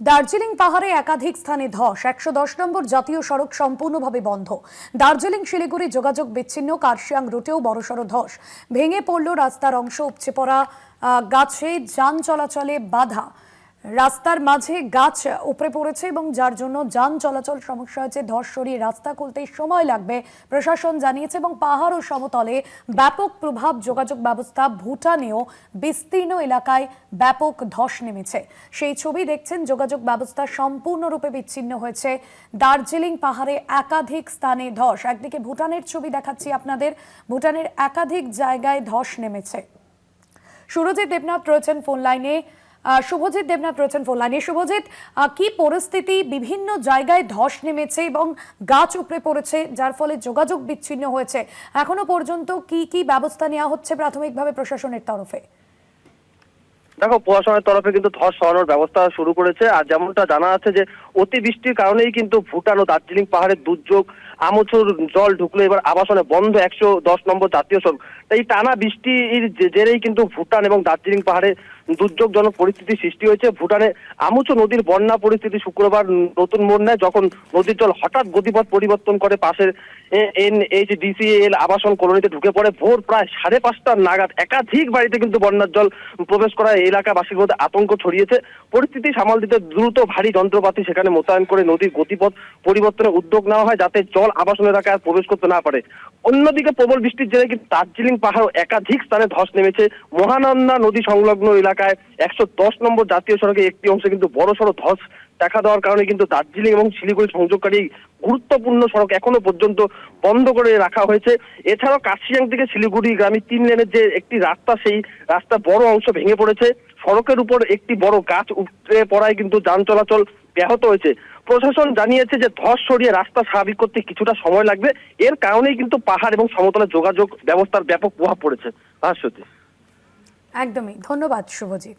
দার্জিলিং পাহাড়ে একাধিক স্থানে ধস। ১১০ নম্বর জাতীয় সড়ক সম্পূর্ণভাবে বন্ধ। দার্জিলিং শিলিগুড়ি যোগাযোগ বিচ্ছিন্ন। কার্শিয়াং রুটেও বড়সড় ধস। ভেঙে পড়ল রাস্তার অংশ। উপচে পড়া গাছে যান চলাচলে বাধা। রাস্তার মাঝে গাছ উপড়ে পড়েছে এবং যার জন্য যান চলাচল সমস্যা হয়েছে। ধস সরিয়ে রাস্তা খুলতে সময় লাগবে প্রশাসন জানিয়েছে। এবং পাহাড় ও সমতলে ব্যাপক প্রভাব যোগাযোগ ব্যবস্থা। ভুটানেও বিস্তীর্ণ এলাকায় ব্যাপক ধস নেমেছে। সেই ছবি দেখছেন। যোগাযোগ ব্যবস্থা সম্পূর্ণরূপে বিচ্ছিন্ন হয়েছে। দার্জিলিং পাহাড়ে একাধিক স্থানে ধস। একদিকে ভুটানের ছবি দেখাচ্ছি আপনাদের। ভুটানের একাধিক জায়গায় ধস নেমেছে। সুরজিৎ দেবনাথ রয়েছেন ফোন লাইনে। শুভজিৎ দেবনাথ রয়েছেন ফোন লাইনে। শুভজিৎ, কি পরিস্থিতি? বিভিন্ন জায়গায় ধস নেমেছে এবং গাছ উপড়ে পড়েছে, যার ফলে যোগাযোগ বিচ্ছিন্ন হয়েছে। এখনো পর্যন্ত কি কি ব্যবস্থা নেওয়া হচ্ছে প্রাথমিকভাবে প্রশাসনের তরফে? দেখো, প্রশাসনের তরফে কিন্তু ধস সরানোর ব্যবস্থা শুরু করেছে। আর যেমনটা জানা আছে যে অতিবৃষ্টির কারণেই কিন্তু ভুটান ও দার্জিলিং পাহাড়ের দুর্যোগ। আমচুর জল ঢুকলো এবার আবাসনে বন্ধ ১১০ নম্বর জাতীয় সড়ক। এই টানা বৃষ্টির জেরেই কিন্তু ভুটান এবং দার্জিলিং পাহাড়ে দুর্যোগজনক পরিস্থিতি সৃষ্টি হয়েছে। ভুটানে আমুচু নদীর বন্যা পরিস্থিতি শুক্রবার নতুন মোড় নেয়, যখন নদীর জল হঠাৎ গতিপথ পরিবর্তন করে পাশের NHDCL আবাসন কলোনিতে ঢুকে পড়ে। ভোর প্রায় 5:30 নাগাদ একাধিক বাড়িতে কিন্তু বন্যার জল প্রবেশ করায় এলাকাবাসীর মধ্যে আতঙ্ক ছড়িয়েছে। পরিস্থিতি সামাল দিতে দ্রুত ভারী যন্ত্রপাতি সেখানে মোতায়েন করে নদীর গতিপথ পরিবর্তনের উদ্যোগ নেওয়া হয়, যাতে জল আবাসন এলাকায় আর প্রবেশ করতে না পারে। অন্যদিকে প্রবল বৃষ্টির জেরে কিন্তু দার্জিলিং পাহাড় একাধিক স্থানে ধস নেমেছে। মহানন্দা নদী সংলগ্ন এলাকায় ১১০ নম্বর জাতীয় সড়কের একটি অংশে কিন্তু বড়সড় ধস দেখা দেওয়ার কারণে কিন্তু দার্জিলিং এবং শিলিগুড়ি সংযোগকারী গুরুত্বপূর্ণ সড়ক এখনো পর্যন্ত বন্ধ করে রাখা হয়েছে। এছাড়াও কার্শিয়াং থেকে শিলিগুড়ি গ্রামে 3 লেনের যে একটি রাস্তা, সেই রাস্তা বড় অংশ ভেঙে পড়েছে। সড়কের উপর একটি বড় গাছ উপড়ে পড়ায় কিন্তু যান চলাচল ব্যাহত হয়েছে। প্রশাসন জানিয়েছে যে ধস সরিয়ে রাস্তা স্বাভাবিক করতে কিছুটা সময় লাগবে। এর কারণেই কিন্তু পাহাড় এবং সমতলের যোগাযোগ ব্যবস্থার ব্যাপক প্রভাব পড়েছে। ভাস্বতী। একদমই। ধন্যবাদ শুভজিৎ।